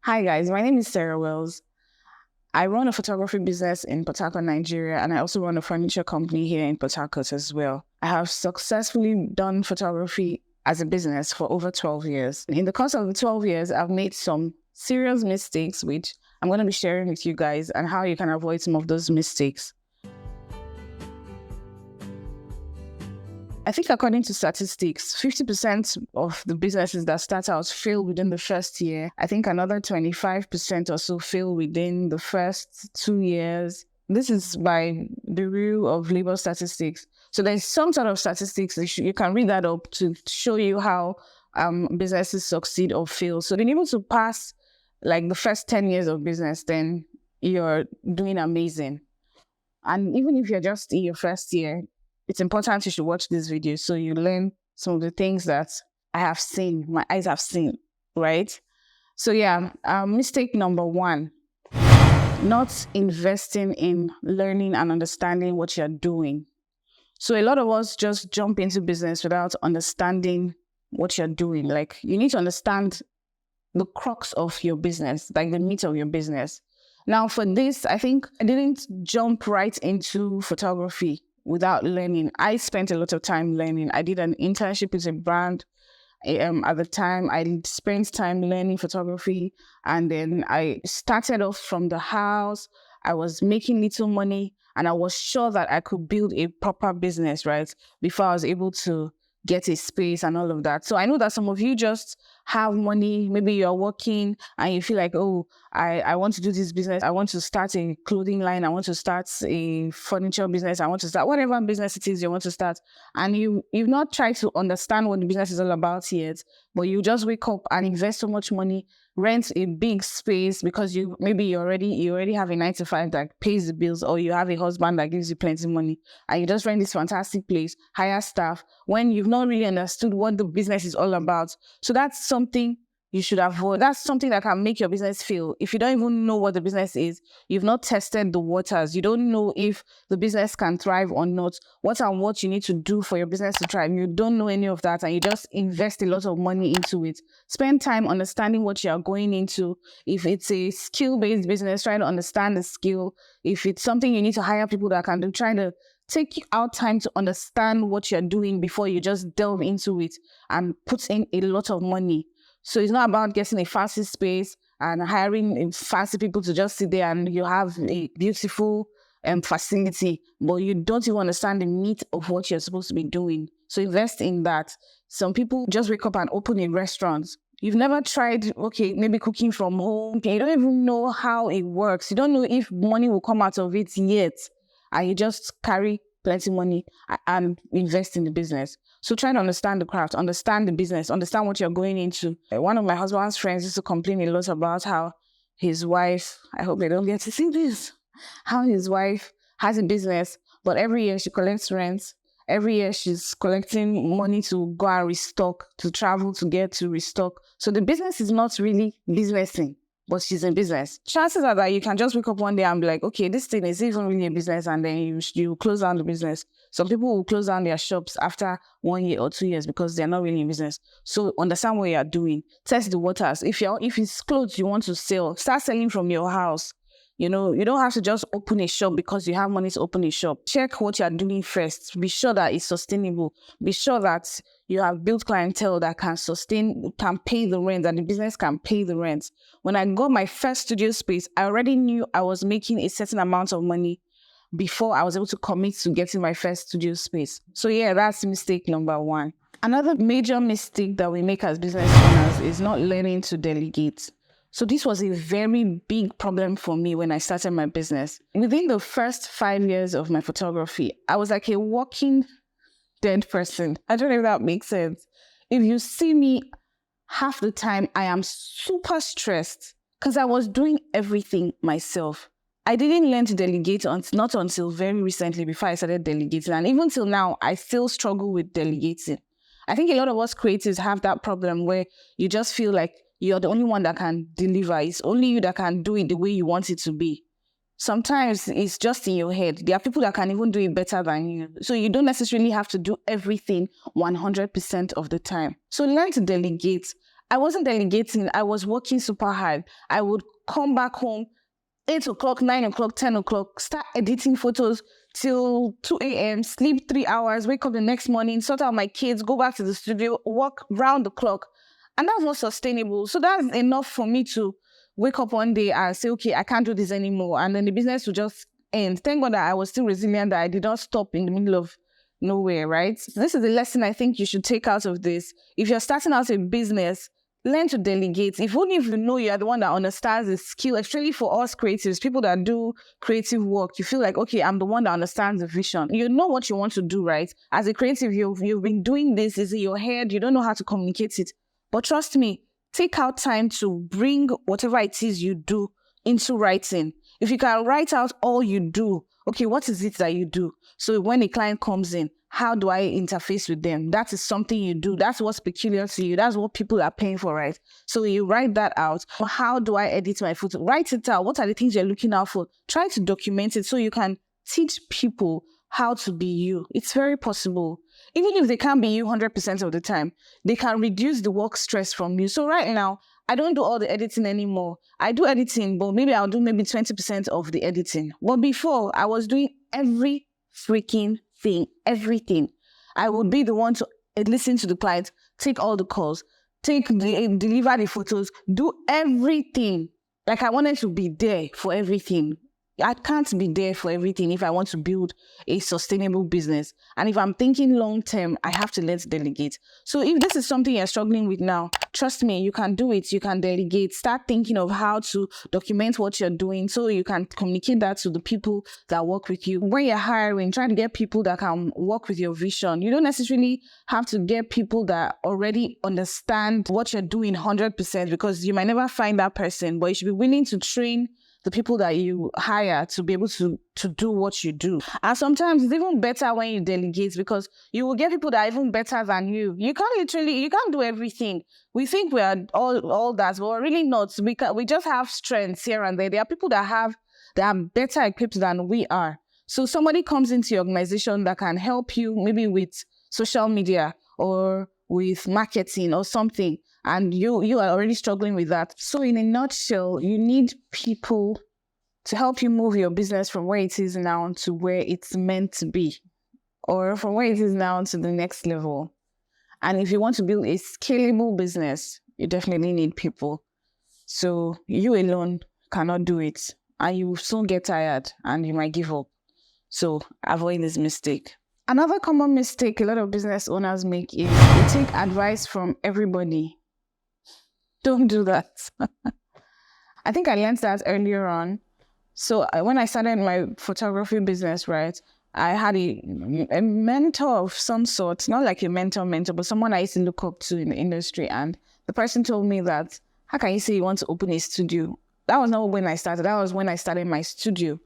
Hi guys, my name is Sarah Wells. I run a photography business in Port Harcourt, Nigeria, and I also run a furniture company here in Port Harcourt as well. I have successfully done photography as a business for over 12 years. In the course of the 12 years, I've made some serious mistakes, which I'm going to be sharing with you guys and how you can avoid some of those mistakes. I think according to statistics, 50% of the businesses that start out fail within the first year. I think another 25% or so fail within the first 2 years. This is by the Bureau of Labor Statistics. So there's some sort of statistics, you can read that up to show you how businesses succeed or fail. So being able to pass like the first 10 years of business, then you're doing amazing. And even if you're just in your first year, it's important you should watch this video so you learn some of the things that I have seen, my eyes have seen, right? So yeah, mistake number one, not investing in learning and understanding what you're doing. So a lot of us just jump into business without understanding what you're doing. Like you need to understand the crux of your business, like the meat of your business. Now for this, I think I didn't jump right into photography without learning. I spent a lot of time learning. I did an internship with a brand. At the time, I spent time learning photography, and then I started off from the house. I was making little money, and I was sure that I could build a proper business, right, before I was able to get a space and all of that. So I know that some of you just have money, maybe you're working and you feel like, oh, I want to do this business. I want to start a clothing line. I want to start a furniture business. I want to start whatever business it is you want to start. And you've not tried to understand what the business is all about yet, but you just wake up and invest so much money, rent a big space because you already have a 9 to 5 that pays the bills, or you have a husband that gives you plenty of money, and you just rent this fantastic place, hire staff, when you've not really understood what the business is all about. So that's something you should avoid. That's something that can make your business fail. If you don't even know what the business is, you've not tested the waters, you don't know if the business can thrive or not, what you need to do for your business to thrive. You don't know any of that, and you just invest a lot of money into it. Spend time understanding what you're going into. If it's a skill-based business, try to understand the skill. If it's something you need to hire people that can do, try to take out time to understand what you're doing before you just delve into it and put in a lot of money. So it's not about getting a fancy space and hiring fancy people to just sit there and you have a beautiful facility, but you don't even understand the meat of what you're supposed to be doing. So invest in that. Some people just wake up and open a restaurant. You've never tried, maybe cooking from home. You don't even know how it works. You don't know if money will come out of it yet. And you just carry plenty of money and invest in the business. So try to understand the craft, understand the business, understand what you're going into. One of my husband's friends used to complain a lot about how his wife, I hope they don't get to see this, how his wife has a business, but every year she collects rent. Every year she's collecting money to go and restock, to travel to get to restock. So the business is not really businessing, but she's in business. Chances are that you can just wake up one day and be like, okay, this thing is even really a business, and then you close down the business. Some people will close down their shops after 1 year or 2 years because they're not really in business. So understand what you're doing. Test the waters. If it's clothes you want to sell, start selling from your house. You don't have to just open a shop because you have money to open a shop. Check what you're doing first. Be sure that it's sustainable. Be sure that you have built clientele that can pay the rent, and the business can pay the rent. When I got my first studio space, I already knew I was making a certain amount of money before I was able to commit to getting my first studio space. So yeah, that's mistake number one. Another major mistake that we make as business owners is not learning to delegate. So this was a very big problem for me when I started my business. Within the first 5 years of my photography, I was like a walking dead person. I don't know if that makes sense. If you see me, half the time I am super stressed because I was doing everything myself. I didn't learn to delegate not until very recently before I started delegating. And even till now, I still struggle with delegating. I think a lot of us creatives have that problem where you just feel like you're the only one that can deliver. It's only you that can do it the way you want it to be. Sometimes it's just in your head. There are people that can even do it better than you. So you don't necessarily have to do everything 100% of the time. So learn to delegate. I wasn't delegating. I was working super hard. I would come back home 8 o'clock, 9 o'clock, 10 o'clock, start editing photos till 2 a.m., sleep 3 hours, wake up the next morning, sort out my kids, go back to the studio, work round the clock. And that's not sustainable. So that's enough for me to wake up one day and say, okay, I can't do this anymore. And then the business will just end. Thank God that I was still resilient, that I did not stop in the middle of nowhere, right? So this is the lesson I think you should take out of this. If you're starting out a business, learn to delegate. If only if you know you're the one that understands the skill, especially for us creatives, people that do creative work, you feel like, okay, I'm the one that understands the vision. You know what you want to do, right? As a creative, you've been doing this, it's in your head, you don't know how to communicate it. But trust me, take out time to bring whatever it is you do into writing. If you can write out all you do, okay, what is it that you do? So when a client comes in, how do I interface with them? That is something you do. That's what's peculiar to you. That's what people are paying for, right? So you write that out. How do I edit my photo? Write it out. What are the things you're looking out for? Try to document it so you can teach people how to be you. It's very possible. Even if they can't be you 100% of the time, they can reduce the work stress from you. So right now, I don't do all the editing anymore. I do editing, but maybe I'll do maybe 20% of the editing. But before, I was doing every freaking thing, everything. I would be the one to listen to the client, take all the calls, deliver the photos, do everything. Like I wanted to be there for everything. I can't be there for everything if I want to build a sustainable business. And if I'm thinking long term, I have to let delegate. So if this is something you're struggling with now, trust me, you can do it. You can delegate. Start thinking of how to document what you're doing so you can communicate that to the people that work with you. When you're hiring, try to get people that can work with your vision. You don't necessarily have to get people that already understand what you're doing 100% because you might never find that person, but you should be willing to train the people that you hire to be able to do what you do. And sometimes it's even better when you delegate because you will get people that are even better than you. You can't do everything. We think we are all that, but we're really not. We just have strengths here and there. There are people that are better equipped than we are. So somebody comes into your organization that can help you maybe with social media or with marketing or something. And you are already struggling with that. So in a nutshell, you need people to help you move your business from where it is now to where it's meant to be, or from where it is now to the next level. And if you want to build a scalable business, you definitely need people. So you alone cannot do it, and you will soon get tired and you might give up. So avoid this mistake. Another common mistake a lot of business owners make is they take advice from everybody. Don't do that. I think I learned that earlier on. So when I started my photography business, right, I had a mentor of some sort, not like a mentor, but someone I used to look up to in the industry. And the person told me that, how can you say you want to open a studio? That was not when I started. That was when I started my studio.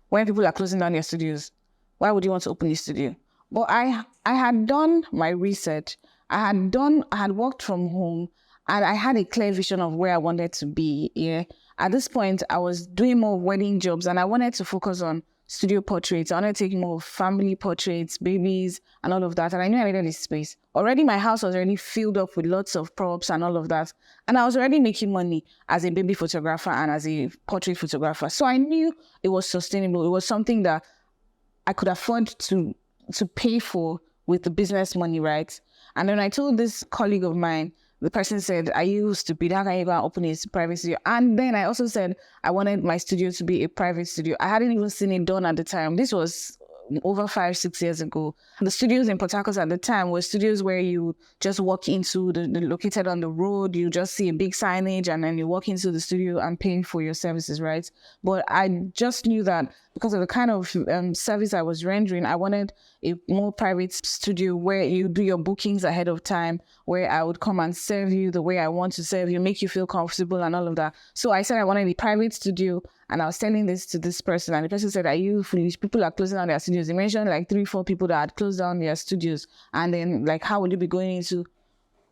When people are closing down their studios, why would you want to open a studio? But I had done my research. I had worked from home. And I had a clear vision of where I wanted to be. Yeah. At this point, I was doing more wedding jobs and I wanted to focus on studio portraits. I wanted to take more family portraits, babies, and all of that. And I knew I needed this space. Already, my house was already filled up with lots of props and all of that. And I was already making money as a baby photographer and as a portrait photographer. So I knew it was sustainable. It was something that I could afford to pay for with the business money, right? And then I told this colleague of mine, the person said, are you stupid? How can you go and open a private studio? And then I also said, I wanted my studio to be a private studio. I hadn't even seen it done at the time. This was over 5-6 years ago. The studios in Port Harcourt at the time were studios where you just walk into, located on the road, you just see a big signage and then you walk into the studio and pay for your services, right? But I just knew that because of the kind of service I was rendering, I wanted a more private studio where you do your bookings ahead of time, where I would come and serve you the way I want to serve you, make you feel comfortable and all of that. So I said I wanted a private studio and I was telling this to this person and the person said, are you foolish? People are closing down their studios. They mentioned like 3-4 people that had closed down their studios and then like, how would you be going into?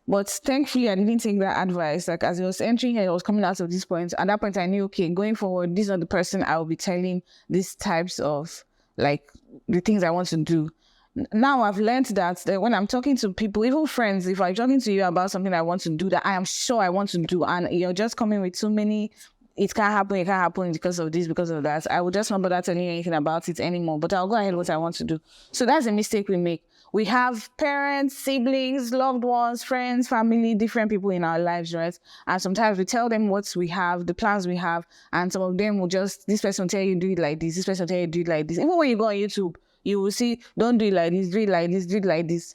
But thankfully, I didn't take that advice. Like as I was entering here, I was coming out of this point. At that point, I knew, okay, going forward, these are the person I will be telling these types of like the things I want to do. Now I've learned that when I'm talking to people, even friends, if I'm talking to you about something I want to do that I am sure I want to do, and you're just coming with too many, it can't happen because of this, because of that, I will just not bother telling you anything about it anymore, but I'll go ahead with what I want to do. So that's a mistake we make. We have parents, siblings, loved ones, friends, family, different people in our lives, right? And sometimes we tell them what we have, the plans we have, and some of them will just, this person will tell you do it like this person will tell you do it like this. Even when you go on YouTube, you will see, don't do it like this, do it like this, do it like this.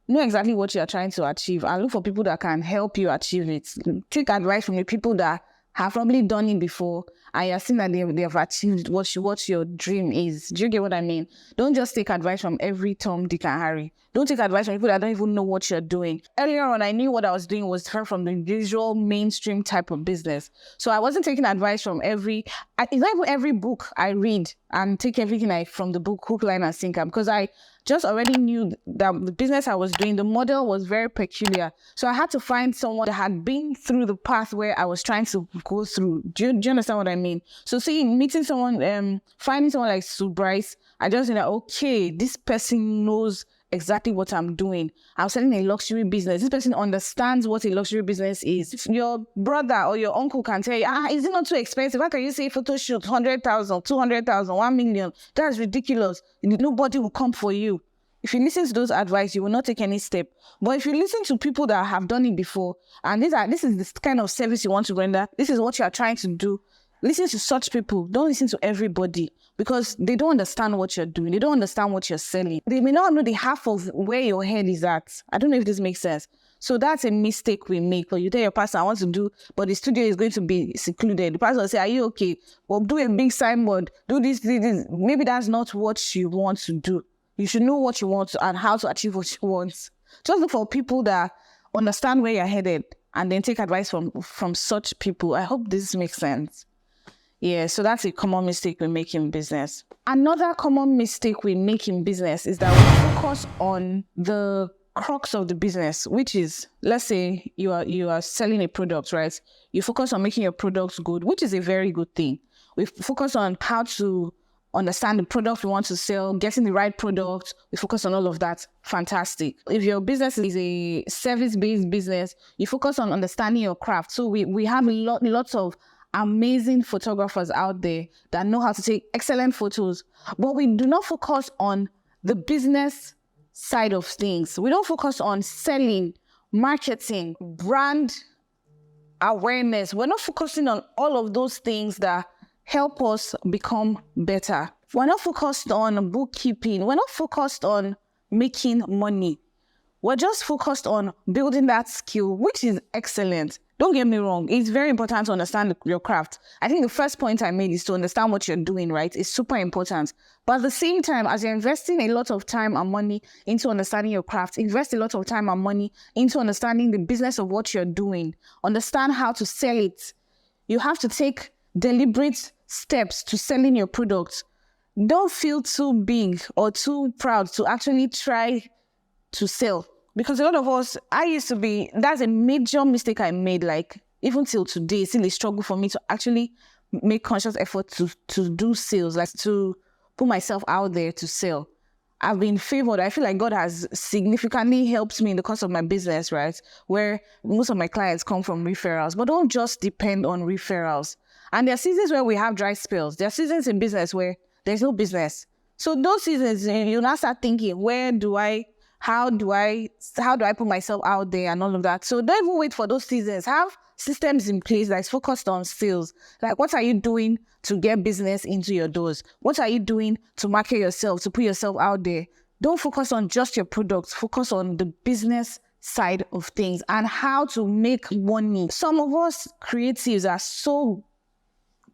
Know exactly what you are trying to achieve and look for people that can help you achieve it. Take advice from the people that have probably done it before and you're seeing that they have achieved what your dream is. Do you get what I mean? Don't just take advice from every Tom, Dick, and Harry. Don't take advice from people that don't even know what you're doing. Earlier on, I knew what I was doing was different from the usual mainstream type of business. So I wasn't taking advice from it's not even every book I read and take everything from the book, hook, line, and sinker, because I just already knew that the business I was doing, the model was very peculiar. So I had to find someone that had been through the path where I was trying to go through. Do you understand what I mean? So meeting someone, finding someone like Sue Bryce, I just know that, okay, this person knows exactly what I'm doing. I'm selling a luxury business. This person understands what a luxury business is. If your brother or your uncle can tell you, is it not too expensive? How can you say photo shoot 100,000, 200,000, 1 million? That's ridiculous. Nobody will come for you. If you listen to those advice, you will not take any step. But if you listen to people that have done it before, and this is the kind of service you want to render, this is what you are trying to do, listen to such people. Don't listen to everybody, because they don't understand what you're doing. They don't understand what you're selling. They may not know the half of where your head is at. I don't know if this makes sense. So that's a mistake we make. But you tell your pastor, I want to do, but the studio is going to be secluded. The pastor will say, are you okay? Well, do a big signboard. Do this. Maybe that's not what you want to do. You should know what you want and how to achieve what you want. Just look for people that understand where you're headed and then take advice from such people. I hope this makes sense. Yeah, so that's a common mistake we make in business. Another common mistake we make in business is that we focus on the crux of the business, which is, let's say you are selling a product, right? You focus on making your products good, which is a very good thing. We focus on how to understand the product we want to sell, getting the right product. We focus on all of that. Fantastic. If your business is a service-based business, you focus on understanding your craft. So we have lots of amazing photographers out there that know how to take excellent photos, but we do not focus on the business side of things. We don't focus on selling, marketing, brand awareness. We're not focusing on all of those things that help us become better. We're not focused on bookkeeping. We're not focused on making money. We're just focused on building that skill, which is excellent. Don't get me wrong. It's very important to understand your craft. I think the first point I made is to understand what you're doing, right? It's super important. But at the same time, as you're investing a lot of time and money into understanding your craft, invest a lot of time and money into understanding the business of what you're doing. Understand how to sell it. You have to take deliberate steps to selling your products. Don't feel too big or too proud to actually try to sell. Because a lot of us, that's a major mistake I made, like even till today, it's still a struggle for me to actually make conscious effort to do sales, like to put myself out there to sell. I've been favored. I feel like God has significantly helped me in the course of my business, right? Where most of my clients come from referrals, but don't just depend on referrals. And there are seasons where we have dry spells. There are seasons in business where there's no business. So those seasons, you now start thinking, how do I put myself out there and all of that? So don't even wait for those seasons. Have systems in place that's focused on sales. Like, what are you doing to get business into your doors? What are you doing to market yourself, to put yourself out there? Don't focus on just your products. Focus on the business side of things and how to make money. Some of us creatives are so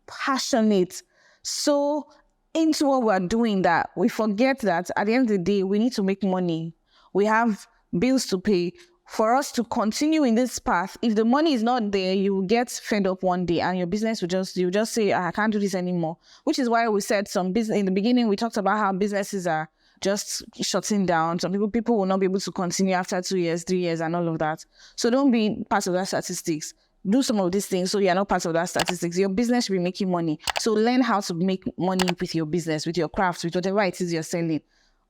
passionate, so into what we're doing that we forget that at the end of the day, we need to make money. We have bills to pay. For us to continue in this path, if the money is not there, you will get fed up one day and your business you'll just say, I can't do this anymore. Which is why we said some business in the beginning, we talked about how businesses are just shutting down. Some people will not be able to continue after 2 years, 3 years and all of that. So don't be part of that statistics. Do some of these things so you're not part of that statistics. Your business should be making money. So learn how to make money with your business, with your craft, with whatever it is you're selling.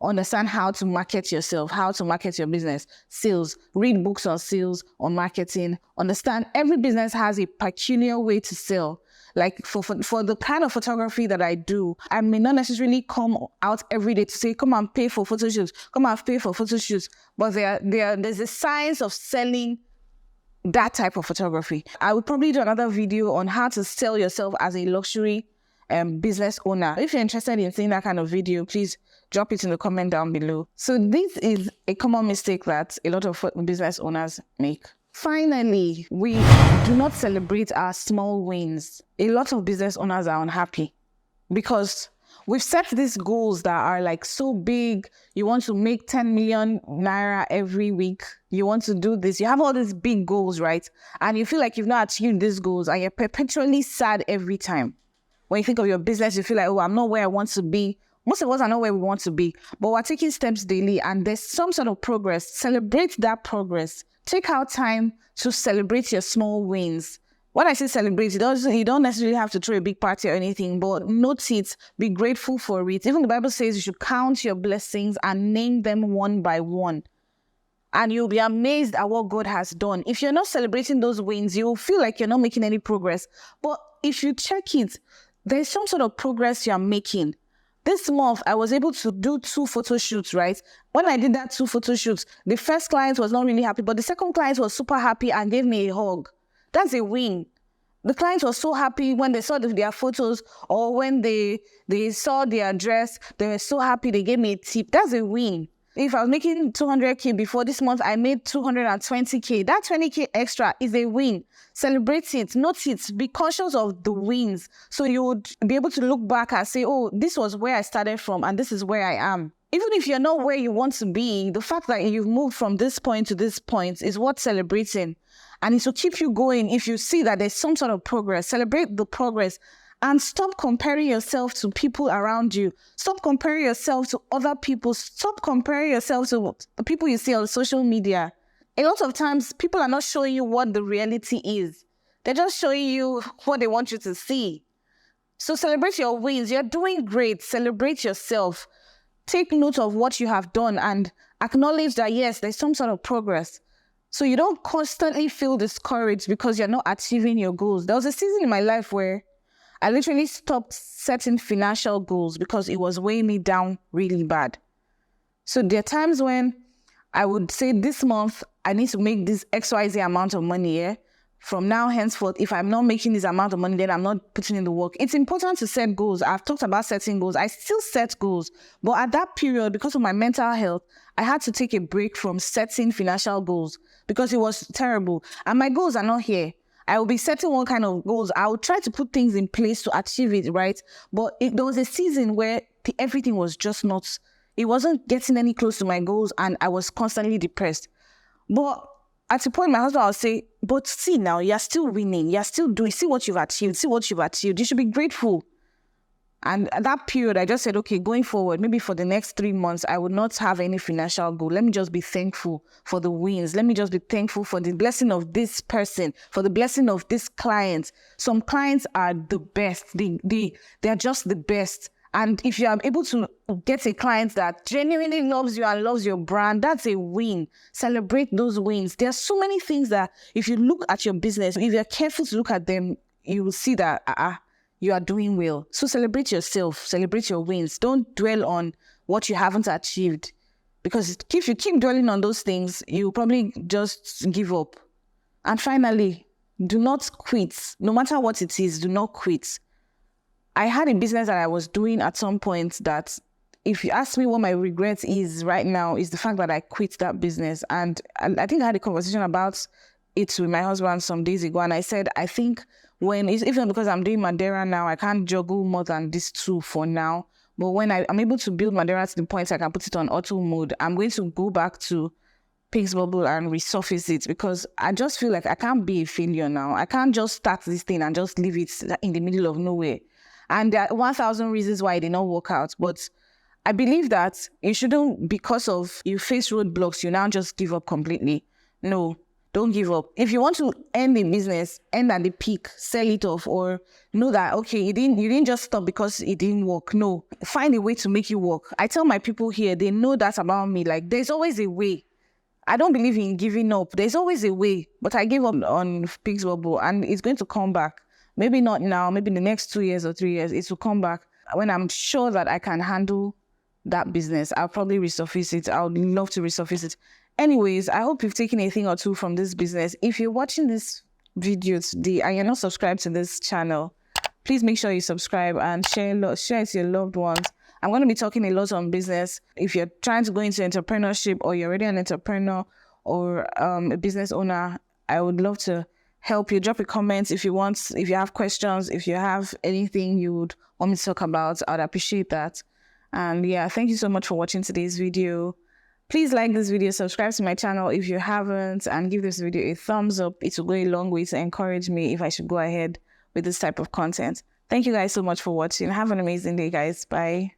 understand how to market yourself, how to market your business, sales, read books on sales, on marketing, understand every business has a peculiar way to sell. Like for the kind of photography that I do, I may not necessarily come out every day to say, come and pay for photo shoots, come and pay for photo shoots. But there's a science of selling that type of photography. I would probably do another video on how to sell yourself as a luxury business owner. If you're interested in seeing that kind of video, please drop it in the comment down below. So this is a common mistake that a lot of business owners make. Finally, we do not celebrate our small wins. A lot of business owners are unhappy because we've set these goals that are like so big. You want to make 10 million naira every week. You want to do this. You have all these big goals, right? And you feel like you've not achieved these goals and you're perpetually sad every time. When you think of your business, you feel like, oh, I'm not where I want to be. Most of us are not where we want to be, but we're taking steps daily and there's some sort of progress. Celebrate that progress. Take out time to celebrate your small wins. When I say celebrate, you don't necessarily have to throw a big party or anything, but note it, be grateful for it. Even the Bible says you should count your blessings and name them one by one. And you'll be amazed at what God has done. If you're not celebrating those wins, you'll feel like you're not making any progress. But if you check it, there's some sort of progress you're making. This month, I was able to do 2 photo shoots, right? When I did that 2 photo shoots, the first client was not really happy, but the second client was super happy and gave me a hug. That's a win. The client was so happy when they saw their photos or when they saw their address, they were so happy they gave me a tip. That's a win. If I was making 200K before this month, I made 220K. That 20K extra is a win. Celebrate it, note it, be conscious of the wins. So you would be able to look back and say, oh, this was where I started from and this is where I am. Even if you're not where you want to be, the fact that you've moved from this point to this point is worth celebrating. And it will keep you going if you see that there's some sort of progress. Celebrate the progress. And stop comparing yourself to people around you. Stop comparing yourself to other people. Stop comparing yourself to the people you see on social media. A lot of times, people are not showing you what the reality is. They're just showing you what they want you to see. So celebrate your wins. You're doing great. Celebrate yourself. Take note of what you have done and acknowledge that, yes, there's some sort of progress. So you don't constantly feel discouraged because you're not achieving your goals. There was a season in my life where I literally stopped setting financial goals because it was weighing me down really bad. So there are times when I would say this month, I need to make this XYZ amount of money, yeah? From now henceforth, if I'm not making this amount of money, then I'm not putting in the work. It's important to set goals. I've talked about setting goals. I still set goals. But at that period, because of my mental health, I had to take a break from setting financial goals because it was terrible. And my goals are not here. I will be setting one kind of goals. I will try to put things in place to achieve it, right? But there was a season where everything was just not, it wasn't getting any close to my goals and I was constantly depressed. But at a point, my husband will say, but see now, you're still winning. You're still doing, see what you've achieved. See what you've achieved. You should be grateful. And at that period, I just said, okay, going forward, maybe for the next 3 months, I would not have any financial goal. Let me just be thankful for the wins. Let me just be thankful for the blessing of this person, for the blessing of this client. Some clients are the best. They're just the best. And if you are able to get a client that genuinely loves you and loves your brand, that's a win. Celebrate those wins. There are so many things that if you look at your business, if you're careful to look at them, you will see that you are doing well. So celebrate yourself. Celebrate your wins. Don't dwell on what you haven't achieved. Because if you keep dwelling on those things, you'll probably just give up. And finally, do not quit. No matter what it is, do not quit. I had a business that I was doing at some point that if you ask me what my regret is right now, is the fact that I quit that business. And I think I had a conversation about it with my husband some days ago. And I said, I think even because I'm doing Madeira now, I can't juggle more than these 2 for now. But when I'm able to build Madeira to the point I can put it on auto mode, I'm going to go back to Pig's Bubble and resurface it because I just feel like I can't be a failure now. I can't just start this thing and just leave it in the middle of nowhere. And there are 1,000 reasons why it did not work out. But I believe that you shouldn't, because of you face roadblocks, you now just give up completely. No. don't give up. If you want to end the business, end at the peak, sell it off, or know that, okay, you didn't just stop because it didn't work. No, find a way to make it work. I tell my people here, they know that about me. Like, there's always a way. I don't believe in giving up. There's always a way. But I gave up on Pig's Bubble, and it's going to come back. Maybe not now, maybe in the next 2 years or 3 years, it will come back. When I'm sure that I can handle that business, I'll probably resurface it. I would love to resurface it. Anyways, I hope you've taken a thing or two from this business. If you're watching this video today and you're not subscribed to this channel, please make sure you subscribe and share it to your loved ones. I'm going to be talking a lot on business. If you're trying to go into entrepreneurship, or you're already an entrepreneur or a business owner, I would love to help you. Drop a comment if you want, if you have questions, if you have anything you would want me to talk about, I'd appreciate that. And yeah, thank you so much for watching today's video. Please like this video, subscribe to my channel if you haven't, and give this video a thumbs up. It will go a long way to encourage me if I should go ahead with this type of content. Thank you guys so much for watching. Have an amazing day, guys. Bye.